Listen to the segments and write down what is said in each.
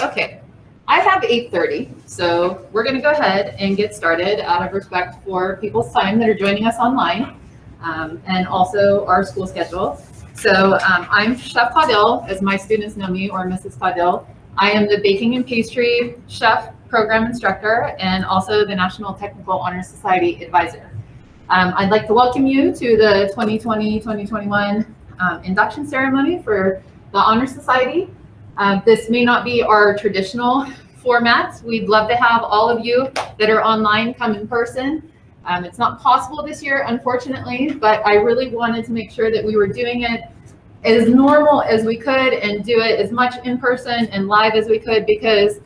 Okay, I have 8:30, so we're going to go ahead and get started out of respect for people's time that are joining us online, and also our school schedule. So I'm Chef Caudill, as my students know me, or Mrs. Caudill. I am the Baking and Pastry Chef Program Instructor and also the National Technical Honor Society Advisor. I'd like to welcome you to the 2020-2021 induction ceremony for the Honor Society. This may not be our traditional format. We'd love to have all of you that are online come in person. It's not possible this year, unfortunately, but I really wanted to make sure that we were doing it as normal as we could and do it as much in person and live as we could, because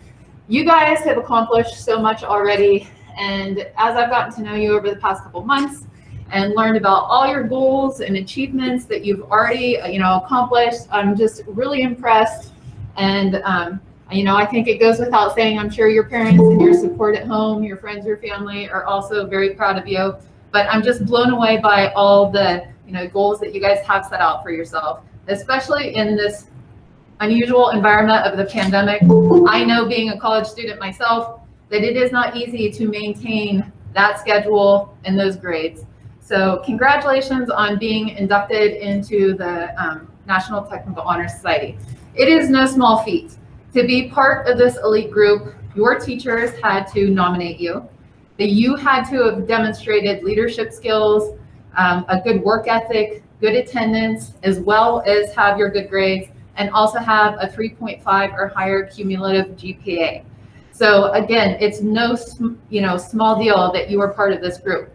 you guys have accomplished so much already. And as I've gotten to know you over the past couple months and learned about all your goals and achievements that you've already, accomplished, I'm just really impressed. And, I think it goes without saying, I'm sure your parents and your support at home, your friends, your family are also very proud of you. But I'm just blown away by all the, goals that you guys have set out for yourself, especially in this unusual environment of the pandemic. I know, being a college student myself, that it is not easy to maintain that schedule and those grades. So congratulations on being inducted into the National Technical Honor Society. It is no small feat. To be part of this elite group, your teachers had to nominate you. That you had to have demonstrated leadership skills, a good work ethic, good attendance, as well as have your good grades, and also have a 3.5 or higher cumulative GPA. So again, it's no small deal that you are part of this group.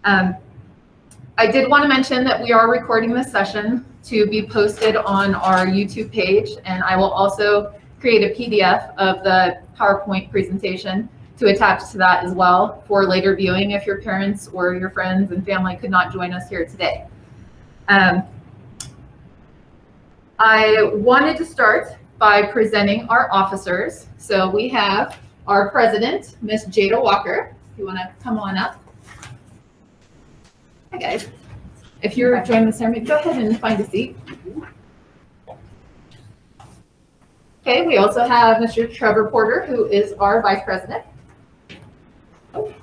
I did want to mention that we are recording this session to be posted on our YouTube page, and I will also create a PDF of the PowerPoint presentation to attach to that as well for later viewing if your parents or your friends and family could not join us here today. I wanted to start by presenting our officers. So we have our president, Miss Jada Walker. If you want to come on up. Hi guys. If you're joining the ceremony, go ahead and find a seat. Okay, we also have Mr. Trevor Porter, who is our vice president. Oh,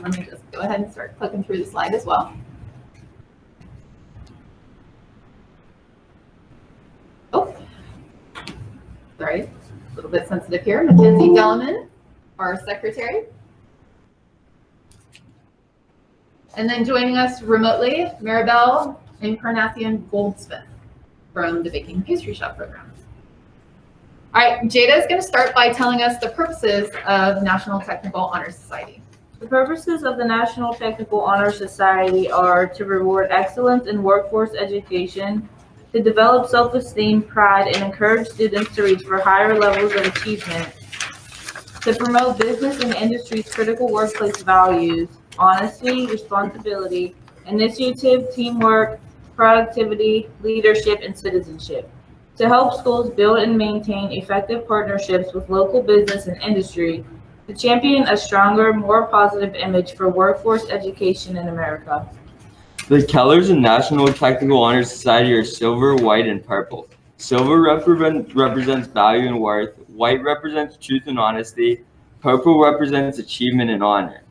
let me just go ahead and start clicking through the slide as well. Oh, sorry, a little bit sensitive here. Mackenzie Delleman, our secretary. And then joining us remotely, Maribel Encarnacion Goldsmith from the Baking and Pastry Chef program. All right, Jada is going to start by telling us the purposes of National Technical Honor Society. The purposes of the National Technical Honor Society are to reward excellence in workforce education, to develop self-esteem, pride, and encourage students to reach for higher levels of achievement, to promote business and industry's critical workplace values, honesty, responsibility, initiative, teamwork, productivity, leadership, and citizenship, to help schools build and maintain effective partnerships with local business and industry, to champion a stronger, more positive image for workforce education in America. The colors of National Technical Honor Society are silver, white, and purple. Silver represents value and worth, white represents truth and honesty, purple represents achievement and honor.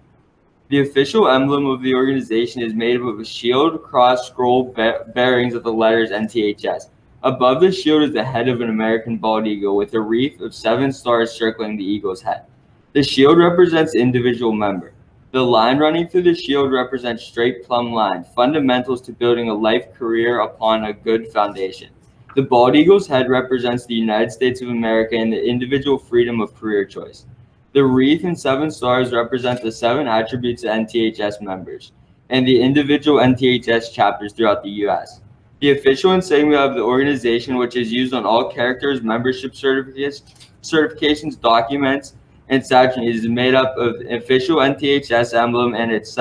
The official emblem of the organization is made up of a shield, cross, scroll, bearings of the letters NTHS. Above the shield is the head of an American bald eagle with a wreath of 7 stars circling the eagle's head. The shield represents individual member. The line running through the shield represents straight plumb line, fundamentals to building a life career upon a good foundation. The bald eagle's head represents the United States of America and the individual freedom of career choice. The wreath and 7 stars represent the 7 attributes of NTHS members and the individual NTHS chapters throughout the U.S. The official insignia of the organization, which is used on all characters, membership certifications, documents, and such, is made up of official NTHS emblem and its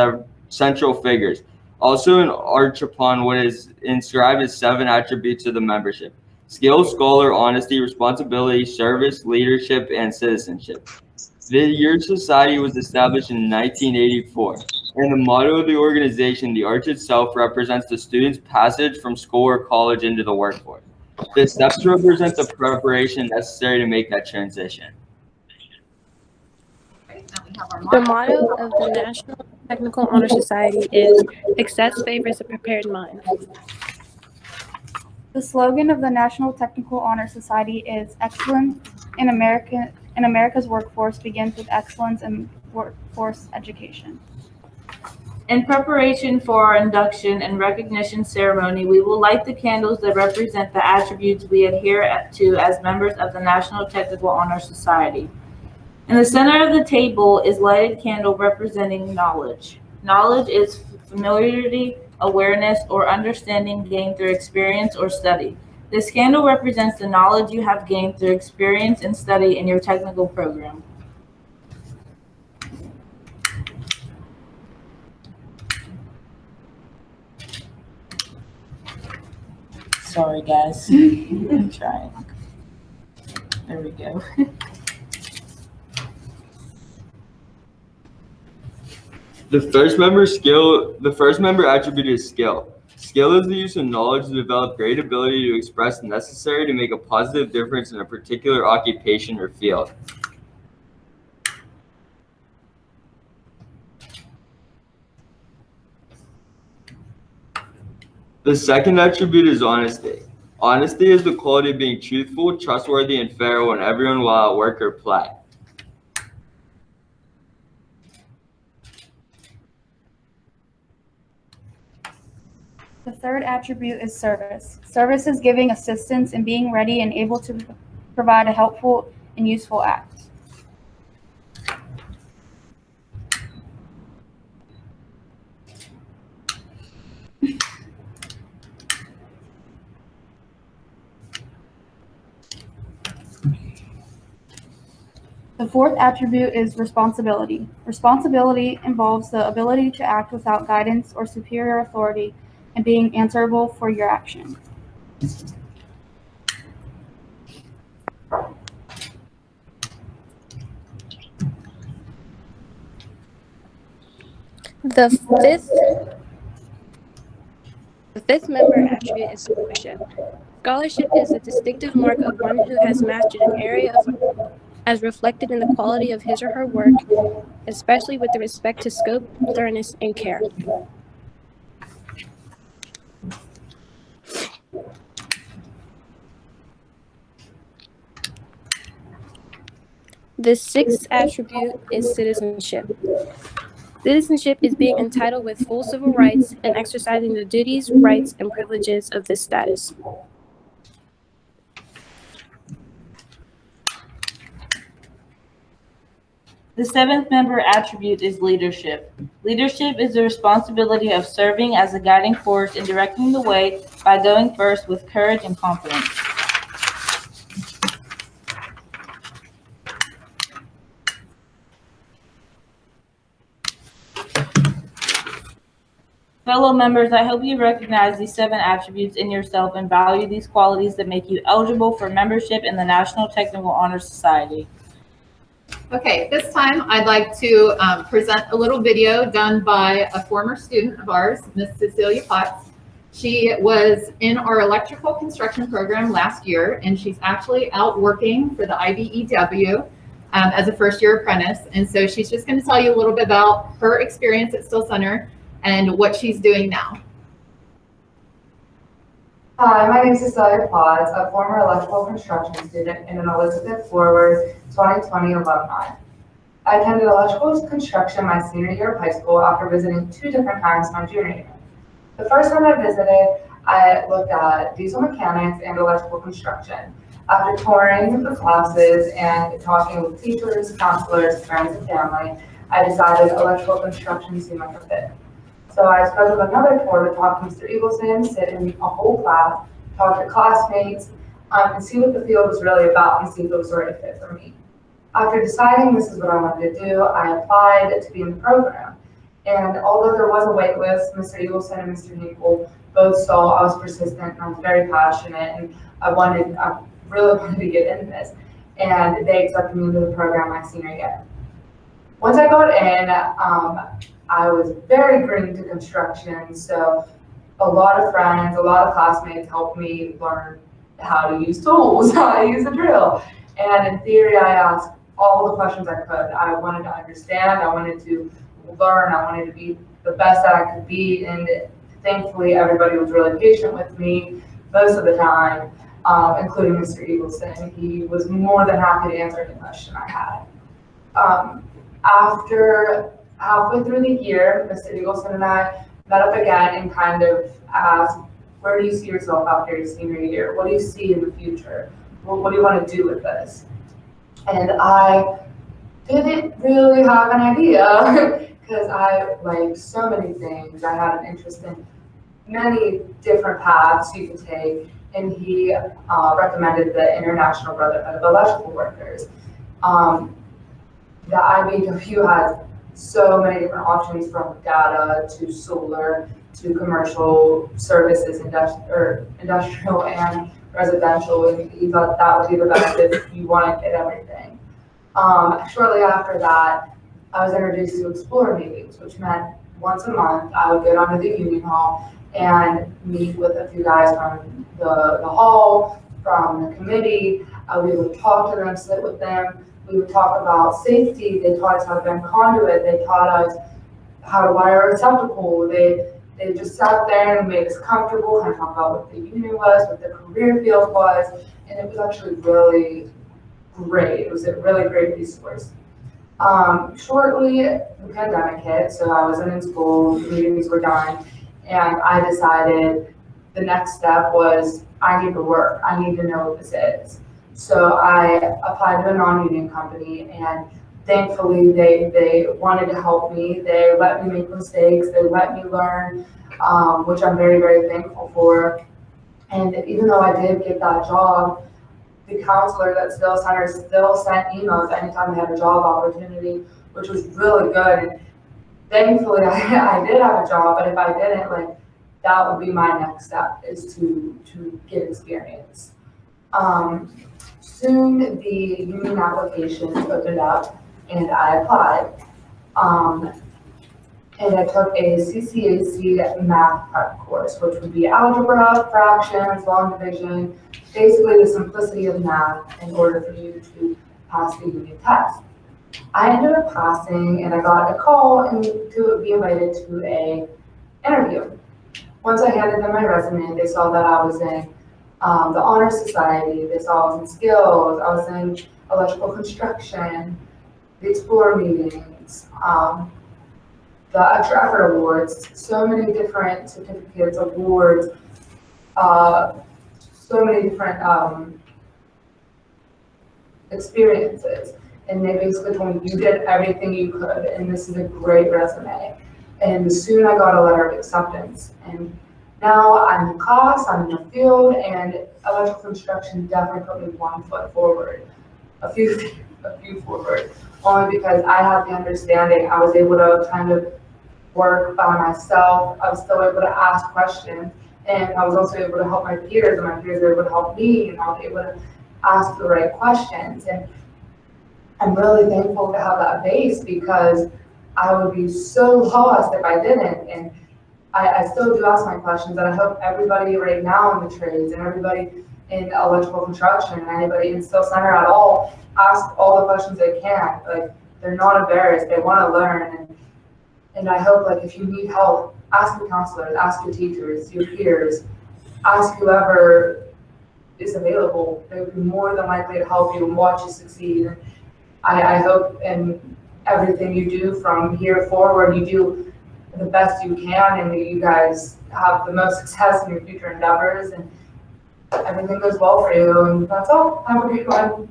central figures. Also an arch upon what is inscribed as 7 attributes of the membership: skill, scholar, honesty, responsibility, service, leadership, and citizenship. The Year Society was established in 1984, and the motto of the organization, the arch itself, represents the student's passage from school or college into the workforce. The steps represent the preparation necessary to make that transition. Right, and we have our The motto. motto of the National Technical Honor Society is "Success favors a prepared mind." The slogan of the National Technical Honor Society is "Excellence in America's workforce begins with excellence in workforce education." In preparation for our induction and recognition ceremony, we will light the candles that represent the attributes we adhere to as members of the National Technical Honor Society. In the center of the table is lighted candle representing knowledge. Knowledge is familiarity, awareness, or understanding gained through experience or study. This candle represents the knowledge you have gained through experience and study in your technical program. Sorry, guys. I'm trying. There we go. The first member attribute is skill. Skill is the use of knowledge to develop great ability to express necessary to make a positive difference in a particular occupation or field. The second attribute is honesty. Honesty is the quality of being truthful, trustworthy, and fair when everyone while at work or play. The third attribute is service. Service is giving assistance and being ready and able to provide a helpful and useful act. The fourth attribute is responsibility. Responsibility involves the ability to act without guidance or superior authority and being answerable for your action. The fifth member attribute is scholarship. Scholarship is a distinctive mark of one who has mastered an area as reflected in the quality of his or her work, especially with respect to scope, thoroughness, and care. The sixth attribute is citizenship. Citizenship is being entitled with full civil rights and exercising the duties, rights, and privileges of this status. The seventh member attribute is leadership. Leadership is the responsibility of serving as a guiding force and directing the way by going first with courage and confidence. Fellow members, I hope you recognize these 7 attributes in yourself and value these qualities that make you eligible for membership in the National Technical Honor Society. Okay, this time I'd like to present a little video done by a former student of ours, Miss Cecilia Potts. She was in our electrical construction program last year, and she's actually out working for the IBEW as a first-year apprentice. And so she's just going to tell you a little bit about her experience at Still Center and what she's doing now. Hi, my name is Cecilia Potts, a former electrical construction student and an Elizabeth Forward 2020 alumni. I attended electrical construction my senior year of high school after visiting 2 different times my junior year. The first time I visited, I looked at diesel mechanics and electrical construction. After touring the classes and talking with teachers, counselors, friends, and family, I decided electrical construction seemed like a fit. So I scheduled another tour to talk to Mr. Eagleson, sit in a whole class, talk to classmates, and see what the field was really about and see if it was the right fit for me. After deciding this is what I wanted to do, I applied to be in the program. And although there was a wait list, Mr. Eagleson and Mr. Hinkle both saw I was persistent and I was very passionate, and I really wanted to get into this. And they accepted me into the program my senior year. Once I got in, I was very green to construction, so a lot of friends, a lot of classmates helped me learn how to use tools, how to use a drill. And in theory, I asked all the questions I could. I wanted to understand, I wanted to learn, I wanted to be the best that I could be. And thankfully, everybody was really patient with me most of the time, including Mr. Eagleson. He was more than happy to answer any question I had. After halfway through the year, Mr. Eagleson and I met up again and kind of asked, where do you see yourself after your senior year? What do you see in the future? What do you want to do with this? And I didn't really have an idea because I liked so many things. I had an interest in many different paths you could take, and he recommended the International Brotherhood of Electrical Workers. The IBW has so many different options, from data to solar to commercial services, industrial and residential, and he thought that would be the best if you want to get everything. Shortly after that, I was introduced to Explore meetings, which meant once a month I would go down to the Union Hall and meet with a few guys from the hall, from the committee. We would talk to them, sit with them. We would talk about safety. They taught us how to bend conduit. They taught us how to wire a receptacle. They just sat there and made us comfortable, kind of talk about what the union was, what the career field was, and it was actually really great. It was a really great resource. Shortly, the pandemic hit, so I wasn't in school, the meetings were done, and I decided the next step was I need to work. I need to know what this is. So I applied to a non-union company, and thankfully they wanted to help me. They let me make mistakes. They let me learn, which I'm very, very thankful for. And even though I did get that job, the counselor at Still Center still sent emails anytime they had a job opportunity, which was really good. And thankfully I did have a job, but if I didn't, like, that would be my next step, is to get experience. Soon the union applications opened up and I applied. And I took a CCAC math prep course, which would be algebra, fractions, long division, basically the simplicity of math in order for you to pass the union test. I ended up passing, and I got a call and to be invited to a interview. Once I handed them my resume, they saw that I was in the Honor Society, they saw I was in skills, I was in electrical construction, the Explore meetings, the Extra Effort Awards, so many different certificates, awards, so many different experiences. And they basically told me, you did everything you could, and this is a great resume. And soon I got a letter of acceptance. And now I'm in class, I'm in the field, and electrical construction definitely put me 1 foot forward, a few forward, only because I had the understanding. I was able to kind of work by myself. I was still able to ask questions, and I was also able to help my peers, and my peers were able to help me, and I was able to ask the right questions. And I'm really thankful to have that base, because I would be so lost if I didn't. And I still do ask my questions, and I hope everybody right now in the trades and everybody in electrical construction and anybody in Still Center at all ask all the questions they can. Like, they're not embarrassed, they want to learn. And I hope, like, if you need help, ask your counselors, ask your teachers, your peers, ask whoever is available. They would be more than likely to help you and watch you succeed. And I hope in everything you do from here forward, you do the best you can, and you guys have the most success in your future endeavors, and everything goes well for you. And that's all. Have a great one.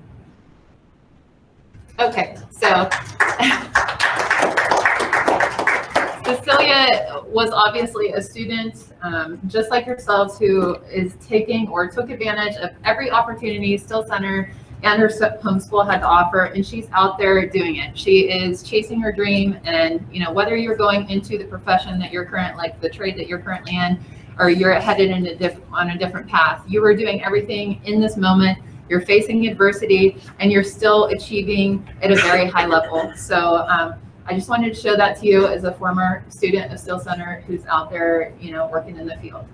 Okay, so Cecilia was obviously a student, just like yourselves, who is taking or took advantage of every opportunity Still Center and her homeschool had to offer, and she's out there doing it. She is chasing her dream, and whether you're going into the profession that you're like the trade that you're currently in, or you're headed in on a different path, you are doing everything in this moment. You're facing adversity, and you're still achieving at a very high level. So I just wanted to show that to you as a former student of Still Center who's out there, working in the field.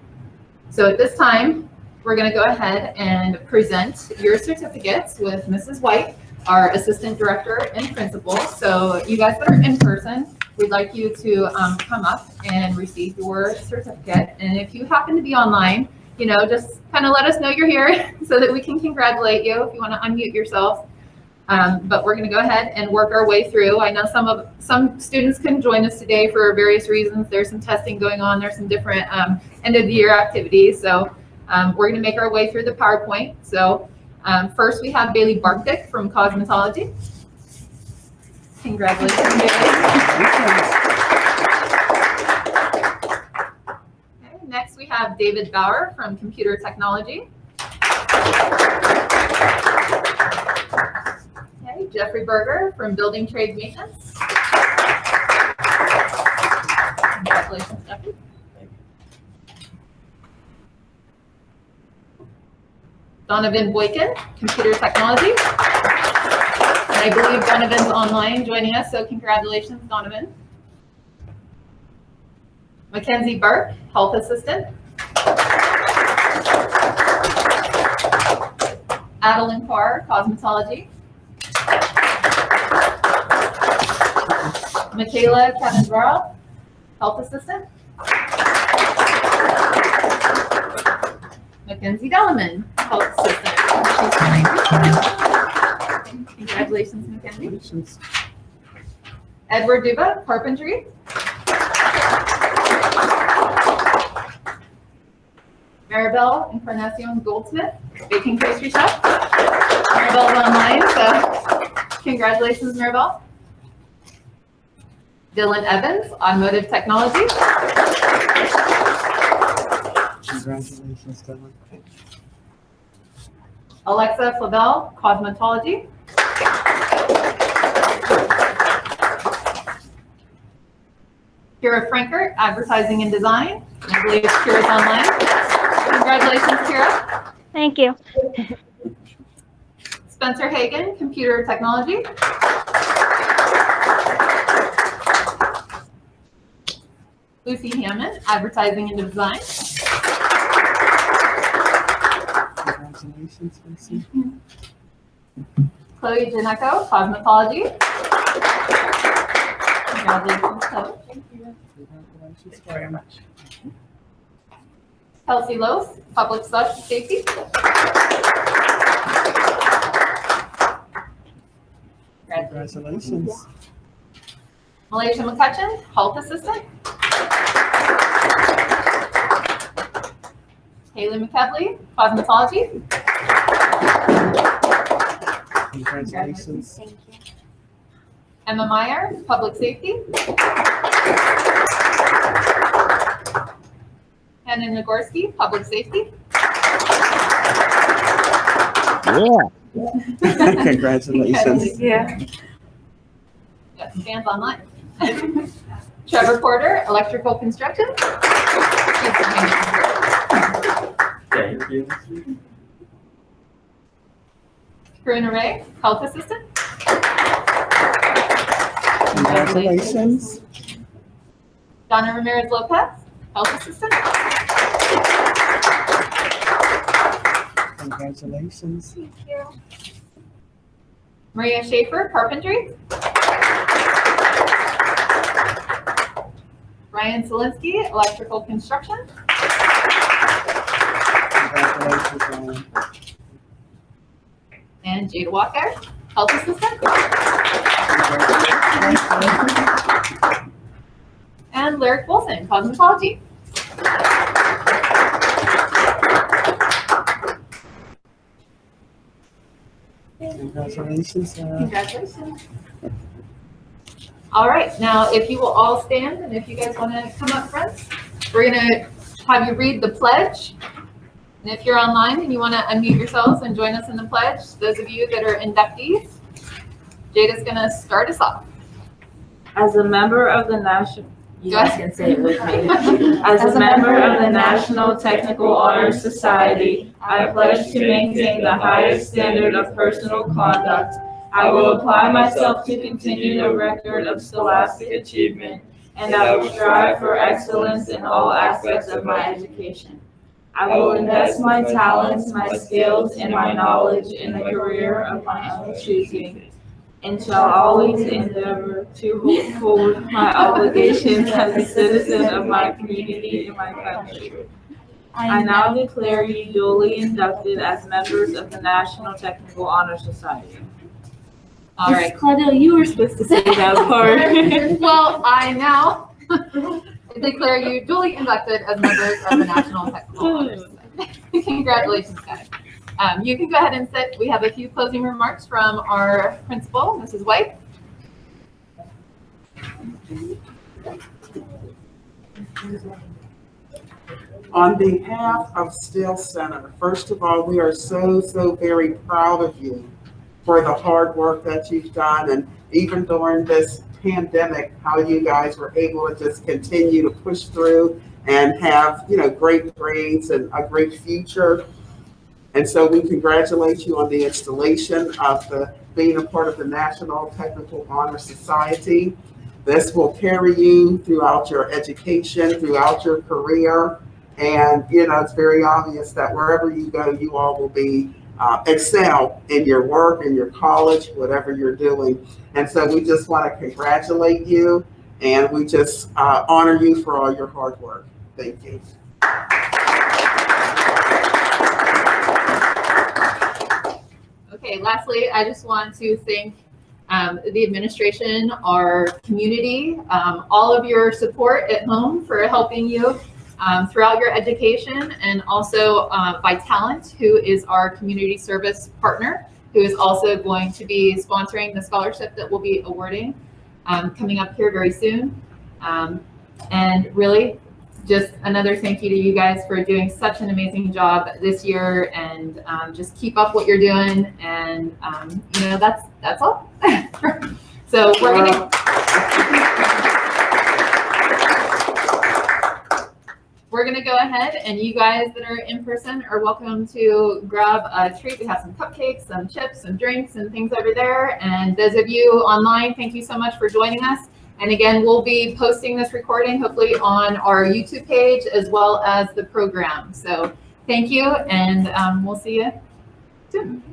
So at this time, we're going to go ahead and present your certificates with Mrs. White, our Assistant Director and Principal. So you guys that are in person, we'd like you to come up and receive your certificate. And if you happen to be online, just kind of let us know you're here so that we can congratulate you if you want to unmute yourself. But we're going to go ahead and work our way through. I know some students couldn't join us today for various reasons. There's some testing going on. There's some different end of the year activities. So we're going to make our way through the PowerPoint. So first we have Bailey Barkdick from Cosmetology. Congratulations, Bailey. Okay, next we have David Bauer from Computer Technology. Okay, Jeffrey Berger from Building Trade Maintenance. Congratulations, Jeffrey. Donovan Boykin, Computer Technology. And I believe Donovan's online joining us, so congratulations, Donovan. Mackenzie Burke, Health Assistant. Adeline Carr, Cosmetology. Michaela Catanzaro, Health Assistant. Mackenzie Delleman, Health Assistant. Congratulations, Mackenzie. Edward Duba, Carpentry. Maribel Encarnacion Goldsmith, Baking Pastry Chef. Maribel's online, so congratulations, Maribel. Dylan Evans, Automotive Technology. Congratulations, Dylan. Alexa Flavel, Cosmetology. Kira Frankert, Advertising and Design. I believe Kira's online. Congratulations, Kira. Thank you. Spencer Hagan, Computer Technology. Lucy Hammond, Advertising and Design. Congratulations, Lucy. Chloe Janeco, Cosmetology. Congratulations, Chloe. Congratulations very much. Kelsey Lose, Public Safety. Congratulations. Malaysia McCutcheon, Health Assistant. Haley McKevley, Cosmetology. Congratulations. Thank you. Emma Meyer, Public Safety. Hannah Nagorski, Public Safety. Yeah. Congratulations. Yeah. Got some fans online. Trevor Porter, Electrical Construction. Thank you. Karina Ray, Health Assistant. Congratulations. Donna Ramirez Lopez, Health Assistant. Congratulations. Thank you. Maria Schaefer, Carpentry. Ryan Zielinski, Electrical Construction. Congratulations, Ryan. And Jade Walker, Health Assistant. And Lyric Wilson, Cosmetology. Congratulations, Sarah. Congratulations. All right, now if you will all stand and if you guys want to come up front, we're going to have you read the pledge. And if you're online and you want to unmute yourselves and join us in the pledge, those of you that are inductees, Jada's going to start us off. As a member of the National, you Go guys ahead. can say it with me. As a member of the National Technical Honor Society, I pledge to maintain the highest standard of personal conduct. I will apply myself to continue the record of scholastic achievement, and I will strive for excellence in all aspects of my education. I will invest my talents, my skills, and my knowledge in a career of my own choosing, and shall always endeavor to uphold my obligations as a citizen of my community and my country. I now declare you duly inducted as members of the National Technical Honor Society. All right. Claudel, you were supposed to say that part. Well, I now declare you duly inducted as members of the National Technical Honor Society. Congratulations, guys. You can go ahead and sit. We have a few closing remarks from our principal, Mrs. White. On behalf of Still Center, first of all, we are so very proud of you for the hard work that you've done, and even during this pandemic, how you guys were able to just continue to push through and have, great grades and a great future. And so we congratulate you on the installation of being a part of the National Technical Honor Society. This will carry you throughout your education, throughout your career. And, it's very obvious that wherever you go, you all will be excel in your work, in your college, whatever you're doing. And so we just want to congratulate you, and we just honor you for all your hard work. Thank you. Okay, lastly, I just want to thank the administration, our community, all of your support at home for helping you throughout your education, and also Vitalent, who is our community service partner, who is also going to be sponsoring the scholarship that we'll be awarding coming up here very soon. And really, just another thank you to you guys for doing such an amazing job this year, and just keep up what you're doing. And that's all. So we're gonna go ahead, and you guys that are in person are welcome to grab a treat. We have some cupcakes, some chips, some drinks, and things over there. And those of you online, thank you so much for joining us. And again, we'll be posting this recording hopefully on our YouTube page as well as the program. So thank you, and we'll see you soon.